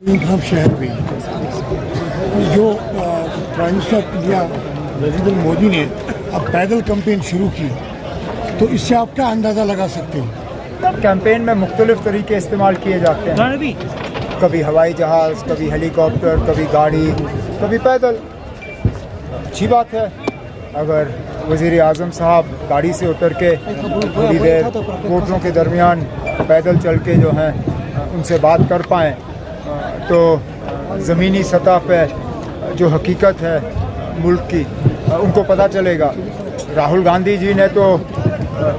हम शहर में जो prime minister of India Narendra Modi ने अब पैदल कैंपेन शुरू की, तो इससे आप क्या अंदाज़ा लगा सकते हैं? कैंपेन में मुख्तलिफ तरीके इस्तेमाल किए जाते हैं, कभी हवाई जहाज़, कभी हेलीकॉप्टर, कभी गाड़ी, कभी पैदल। अच्छी बात है अगर वज़ीर आज़म साहब गाड़ी से उतर के थोड़ी देर वोटरों के दरमियान पैदल चल के जो हैं उनसे बात कर पाएँ, तो ज़मीनी सतह पे जो हकीकत है मुल्क की उनको पता चलेगा। राहुल गांधी जी ने तो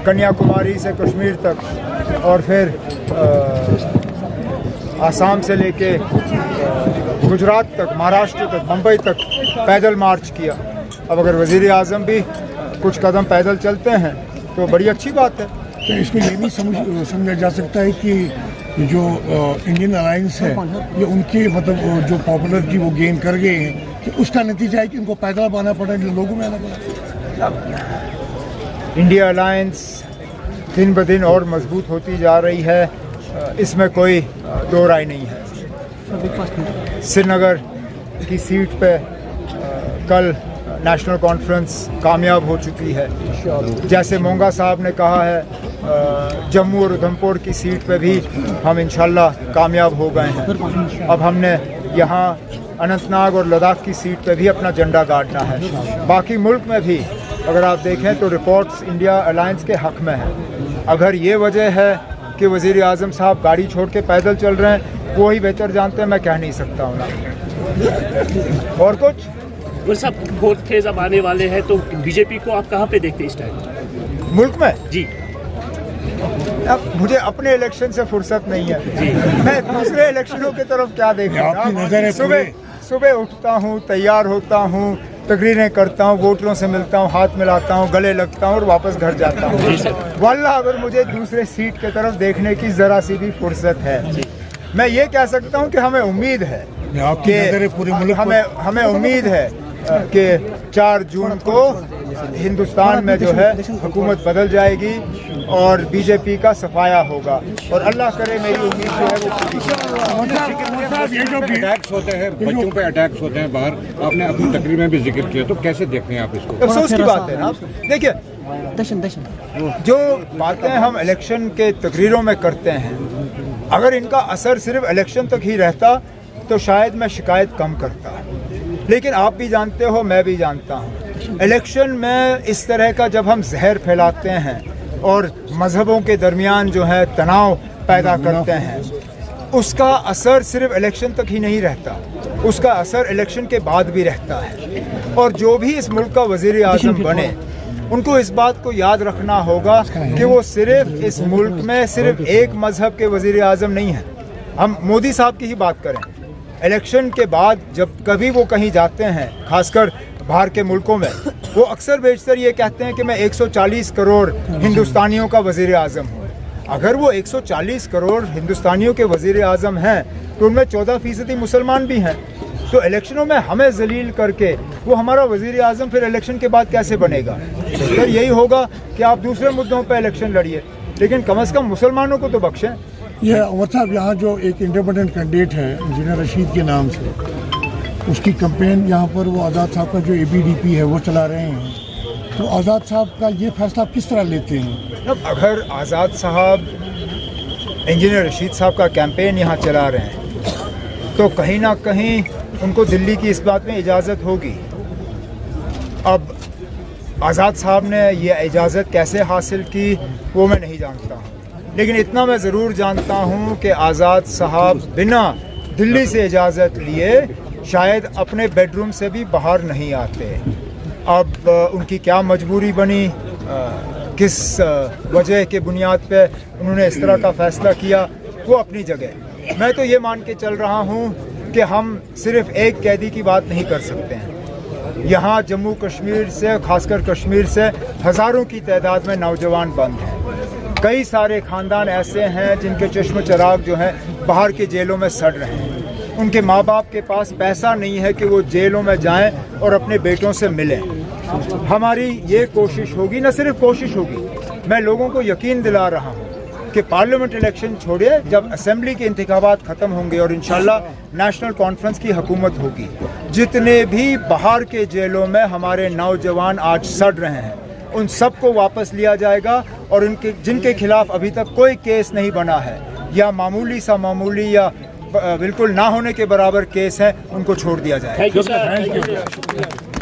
कन्याकुमारी से कश्मीर तक और फिर आसाम से लेके गुजरात तक, महाराष्ट्र तक, मुंबई तक पैदल मार्च किया। अब अगर वज़ीर आज़म भी कुछ कदम पैदल चलते हैं तो बड़ी अच्छी बात है। तो इसमें ये भी समझा जा सकता है कि जो इंडियन अलायंस है ये उनके मतलब जो पॉपुलरिटी वो गेन कर गए हैं, कि उसका नतीजा है कि उनको पैदल आना पड़ा, लोगों में आना पड़ा। इंडिया अलायंस दिन ब दिन और मजबूत होती जा रही है, इसमें कोई दो राय नहीं है। श्रीनगर की सीट पे कल नेशनल कॉन्फ्रेंस कामयाब हो चुकी है। जैसे मोंगा साहब ने कहा है, जम्मू और उधमपुर की सीट पे भी हम इंशाल्लाह कामयाब हो गए हैं। अब हमने यहाँ अनंतनाग और लद्दाख की सीट पे भी अपना झंडा गाड़ना है। बाकी मुल्क में भी अगर आप देखें तो रिपोर्ट्स इंडिया अलायंस के हक़ में हैं। अगर ये वजह है कि वज़ीर आज़म साहब गाड़ी छोड़ के पैदल चल रहे हैं, वो ही बेहतर जानते हैं, मैं कह नहीं सकता हूँ। और कुछ वो सब फोर्थ फेज अब आने वाले हैं, तो बीजेपी को आप कहाँ पे देखते हैं इस टाइम मुल्क में? जी, अब मुझे अपने इलेक्शन से फुर्सत नहीं है, मैं दूसरे इलेक्शनों की तरफ क्या देखूँ। सुबह उठता हूँ, तैयार होता हूँ, तकरीरें करता हूँ, वोटरों से मिलता हूँ, हाथ मिलाता हूँ, गले लगता हूँ और वापस घर जाता हूँ। वल्लाह अगर मुझे दूसरे सीट की तरफ देखने की ज़रा सी भी फुर्सत है, मैं ये कह सकता हूँ कि हमें उम्मीद है कि हमें उम्मीद है कि 4 जून को हिंदुस्तान में जो है हुकूमत बदल जाएगी और बीजेपी का सफाया होगा, और अल्लाह करे मेरी उम्मीद जो है वो अटैक्स होते हैं, बच्चों पे अटैक्स होते हैं बाहर, आपने अपनी तकरीर में भी जिक्र किया, तो कैसे देखते हैं आप इसको? अफसोस की बात है ना। देखिए, जो बातें हम इलेक्शन के तकरीरों में करते हैं, अगर इनका असर सिर्फ इलेक्शन तक ही रहता तो शायद मैं शिकायत कम करता। लेकिन आप भी जानते हो, मैं भी जानता हूँ, इलेक्शन में इस तरह का जब हम जहर फैलाते हैं और मज़हबों के दरमियान जो है तनाव पैदा करते हैं, उसका असर सिर्फ इलेक्शन तक ही नहीं रहता, उसका असर इलेक्शन के बाद भी रहता है। और जो भी इस मुल्क का वज़ीर आज़म बने, उनको इस बात को याद रखना होगा कि वो सिर्फ इस मुल्क में सिर्फ एक मज़हब के वज़ीर आज़म नहीं हैं। हम मोदी साहब की ही बात करें, इलेक्शन के बाद जब कभी वो कहीं जाते हैं, खासकर बाहर के मुल्कों में, वो अक्सर बेशतर ये कहते हैं कि मैं 140 करोड़ हिंदुस्तानियों का वज़ीर आज़म हूँ। अगर वो 140 करोड़ हिंदुस्तानियों के वज़ीर आज़म हैं तो उनमें 14% मुसलमान भी हैं। तो इलेक्शनों में हमें जलील करके वो हमारा वज़ीर आज़म फिर इलेक्शन के बाद कैसे बनेगा? तो यही होगा कि आप दूसरे मुद्दों पर इलेक्शन लड़िए, लेकिन कम से कम मुसलमानों को तो बख्शें। ये उमर साहब, यहाँ जो एक इंडिपेंडेंट कैंडिडेट है इंजीनियर रशीद के नाम से, उसकी कैंपेन यहाँ पर वो आज़ाद साहब का जो ABDP है वो चला रहे हैं, तो आज़ाद साहब का ये फैसला आप किस तरह लेते हैं? अब अगर आज़ाद साहब इंजीनियर रशीद साहब का कैंपेन यहाँ चला रहे हैं तो कहीं ना कहीं उनको दिल्ली की इस बात में इजाज़त होगी। अब आज़ाद साहब ने ये इजाज़त कैसे हासिल की वो मैं नहीं जानता हूँ, लेकिन इतना मैं ज़रूर जानता हूँ कि आज़ाद साहब बिना दिल्ली से इजाज़त लिए शायद अपने बेडरूम से भी बाहर नहीं आते। अब उनकी क्या मजबूरी बनी, किस वजह के बुनियाद पे उन्होंने इस तरह का फ़ैसला किया, वो अपनी जगह। मैं तो ये मान के चल रहा हूँ कि हम सिर्फ़ एक कैदी की बात नहीं कर सकते हैं। यहाँ जम्मू कश्मीर से, खासकर कश्मीर से हज़ारों की तादाद में नौजवान बंद हैं। कई सारे ख़ानदान ऐसे हैं जिनके चश्म चराग जो हैं बाहर के जेलों में सड़ रहे हैं। उनके माँ बाप के पास पैसा नहीं है कि वो जेलों में जाएं और अपने बेटों से मिलें। हमारी ये कोशिश होगी, न सिर्फ कोशिश होगी, मैं लोगों को यकीन दिला रहा हूँ कि पार्लियामेंट इलेक्शन छोड़िए, जब असेंबली के इंतखाबात ख़त्म होंगे और इंशाल्लाह नेशनल कॉन्फ्रेंस की हुकूमत होगी, जितने भी बाहर के जेलों में हमारे नौजवान आज सड़ रहे हैं उन सबको वापस लिया जाएगा और उनके जिनके खिलाफ अभी तक कोई केस नहीं बना है या मामूली या बिल्कुल ना होने के बराबर केस है, उनको छोड़ दिया जाएगा। Thank you sir.